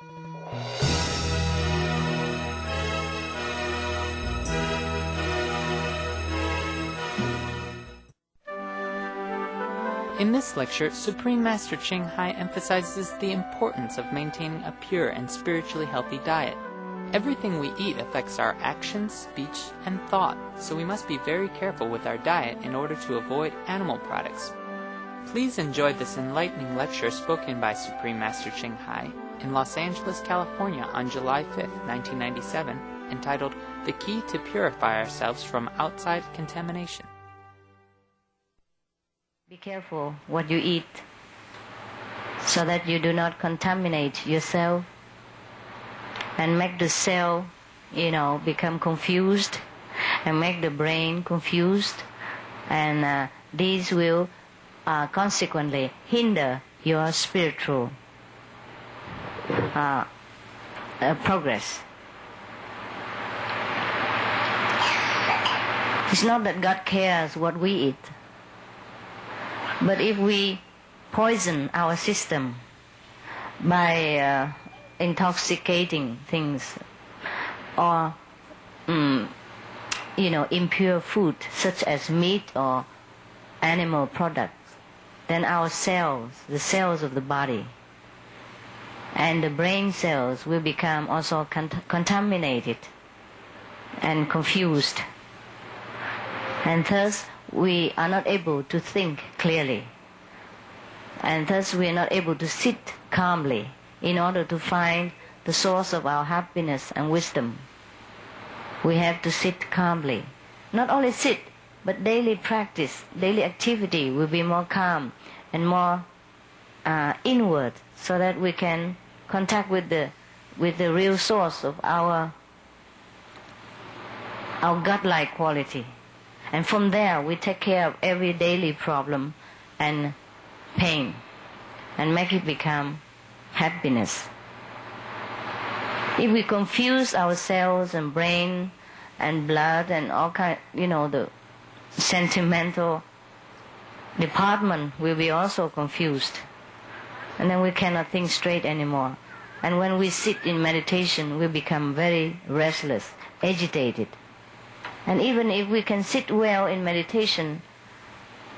In this lecture, Supreme Master Ching emphasizes the importance of maintaining a pure and spiritually healthy diet. Everything we eat affects our actions, speech, and thought, so we must be very careful with our diet in order to avoid animal products. Please enjoy this enlightening lecture spoken by Supreme Master Ching in Los Angeles, California on July 5, 1997, entitled The Key to Purify Ourselves from Outside Contamination. Be careful what you eat so that you do not contaminate yourself and make the cell, become confused and make the brain confused, and these will consequently hinder your spiritual progress. It's not that God cares what we eat, but if we poison our system by intoxicating things or impure food such as meat or animal products, then our cells, the cells of the body and the brain cells will become also contaminated and confused, and thus we are not able to think clearly, and thus we are not able to sit calmly in order to find the source of our happiness and wisdom. We have to sit calmly. Not only sit, but daily practice, daily activity will be more calm and more inward, so that we can contact with the real source of our godlike quality. And from there we take care of every daily problem and pain and make it become happiness. If we confuse our cells and brain and blood and all kind, the sentimental department will be also confused, and then we cannot think straight anymore. And when we sit in meditation, we become very restless, agitated. And even if we can sit well in meditation,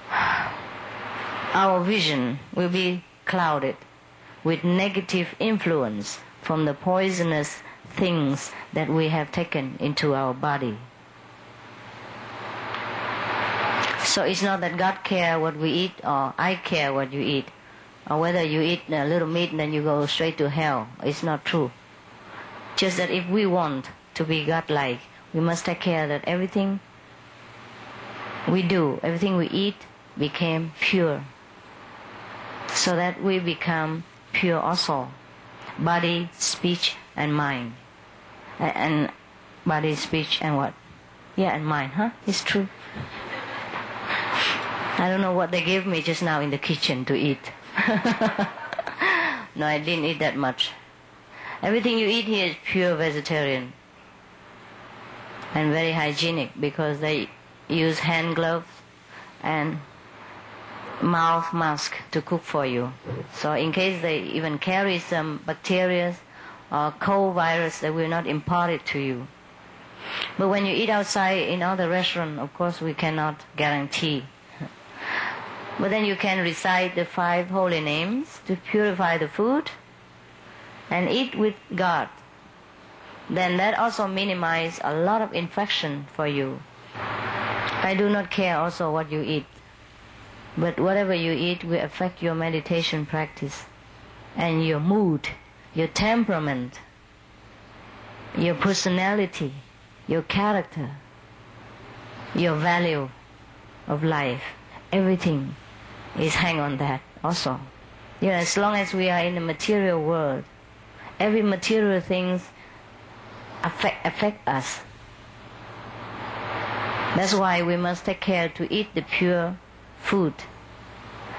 our vision will be clouded with negative influence from the poisonous things that we have taken into our body. So it's not that God cares what we eat or I care what you eat, or whether you eat a little meat and then you go straight to hell. It's not true. Just that if we want to be God-like, we must take care that everything we do, everything we eat, became pure, so that we become pure also, body, speech, and mind. And body, speech, and what? Yeah, and mind, It's true. I don't know what they gave me just now in the kitchen to eat. No, I didn't eat that much. Everything you eat here is pure vegetarian and very hygienic, because they use hand gloves and mouth mask to cook for you. So in case they even carry some bacteria or cold virus, they will not impart it to you. But when you eat outside in other restaurants, of course we cannot guarantee. But then you can recite the 5 holy names to purify the food and eat with God. Then that also minimizes a lot of infection for you. I do not care also what you eat, but whatever you eat will affect your meditation practice and your mood, your temperament, your personality, your character, your value of life. Everything is hang on that also. As long as we are in the material world, every material things affect us. That's why we must take care to eat the pure food,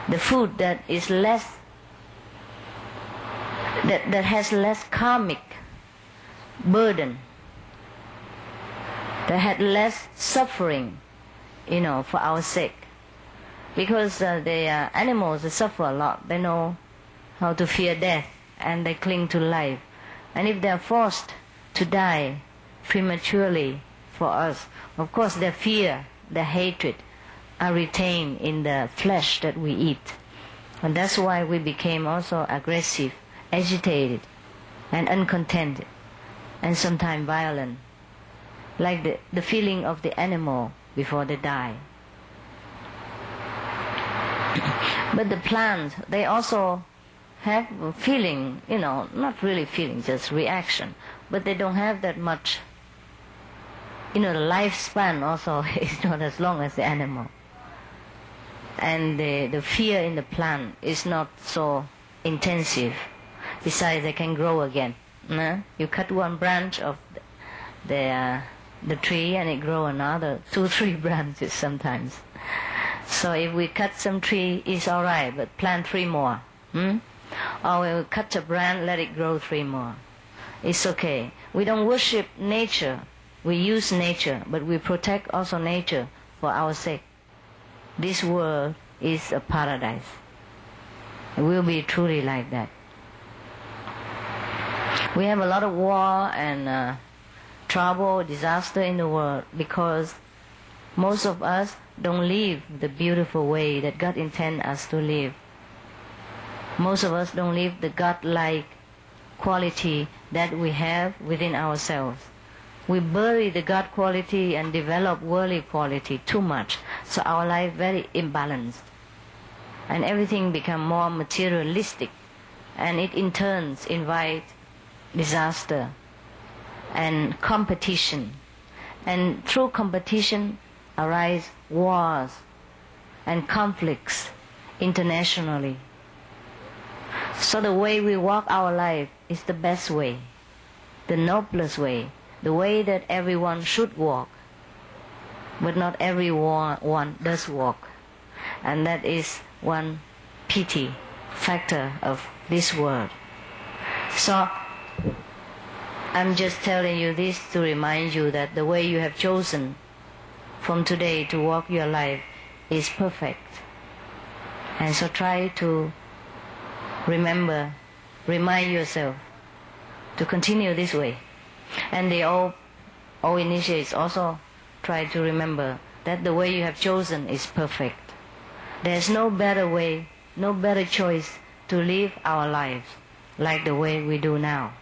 the food that is less, that has less karmic burden, that had less suffering, for our sake. Because the animals, they suffer a lot. They know how to fear death, and they cling to life. And if they are forced to die prematurely for us, of course their fear, their hatred are retained in the flesh that we eat. And that's why we became also aggressive, agitated, and uncontented, and sometimes violent, like the feeling of the animal before they die. But the plants, they also have a feeling, not really feeling, just reaction, but they don't have that much. The lifespan also is not as long as the animal. And the fear in the plant is not so intensive. Besides, they can grow again. You cut one branch of the tree and it grow another 2-3 branches sometimes. So if we cut some tree, it's all right, but plant 3 more. Or we cut a branch, let it grow 3 more. It's okay. We don't worship nature. We use nature, but we protect also nature for our sake. This world is a paradise. It will be truly like that. We have a lot of war and trouble, disaster in the world because most of us don't live the beautiful way that God intends us to live. Most of us don't live the God-like quality that we have within ourselves. We bury the God quality and develop worldly quality too much, so our life very imbalanced. And everything become more materialistic, and it in turn invites disaster and competition. And through competition arise wars and conflicts internationally. So the way we walk our life is the best way, the noblest way, the way that everyone should walk, but not everyone does walk. And that is one pity factor of this world. So I'm just telling you this to remind you that the way you have chosen from today to walk your life is perfect. And so try to remind yourself to continue this way. And the all initiates also try to remember that the way you have chosen is perfect. There's no better way, no better choice to live our lives like the way we do now.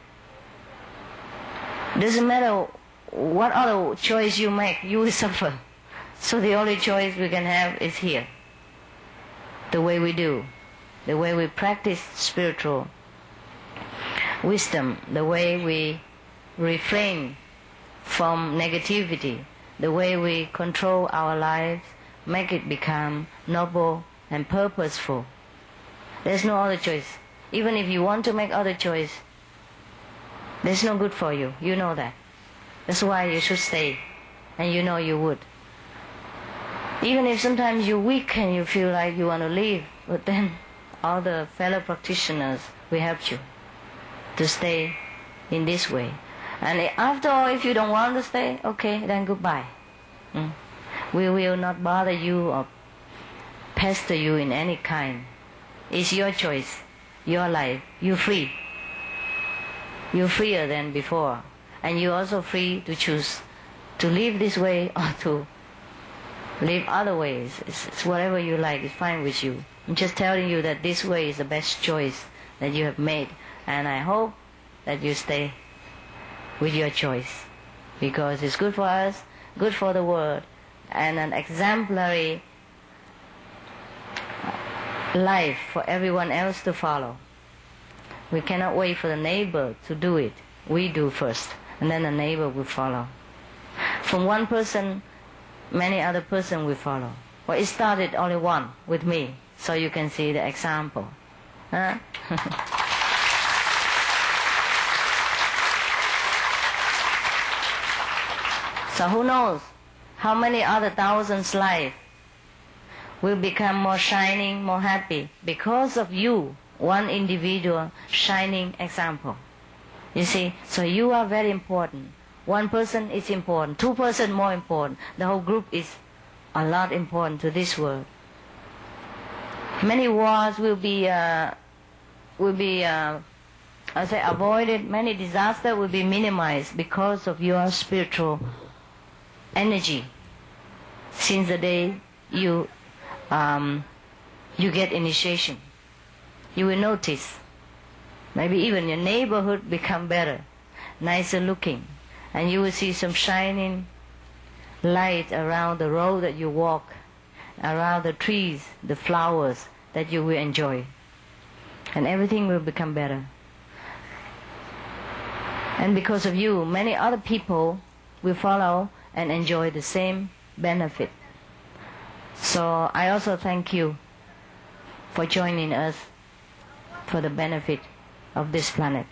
Doesn't matter what other choice you make, you will suffer. So the only choice we can have is here. The way we do, the way we practice spiritual wisdom, the way we refrain from negativity, the way we control our lives, make it become noble and purposeful. There's no other choice. Even if you want to make other choice, there's no good for you. You know that. That's why you should stay. And you know you would. Even if sometimes you're weak and you feel like you want to leave, but then all the fellow practitioners will help you to stay in this way. And after all, if you don't want to stay, okay, then goodbye. We will not bother you or pester you in any kind. It's your choice, your life. You're free. You're freer than before. And you're also free to choose to live this way or to live other ways. It's whatever you like. It's fine with you. I'm just telling you that this way is the best choice that you have made. And I hope that you stay with your choice, because it's good for us, good for the world, and an exemplary life for everyone else to follow. We cannot wait for the neighbor to do it. We do first, and then the neighbor will follow. From one person, many other person will follow. Well, it started only one with me, so you can see the example. Huh? So who knows how many other thousands lives will become more shining, more happy because of you, one individual shining example. You see, so you are very important. One person is important, 2 persons more important. The whole group is a lot important to this world. Many wars will be as I avoided, many disasters will be minimized because of your spiritual energy. Since the day you get initiation, you will notice maybe even your neighborhood become better, nicer looking, and you will see some shining light around the road that you walk, around the trees, the flowers that you will enjoy, and everything will become better. And because of you, many other people will follow and enjoy the same benefit. So I also thank you for joining us for the benefit of this planet.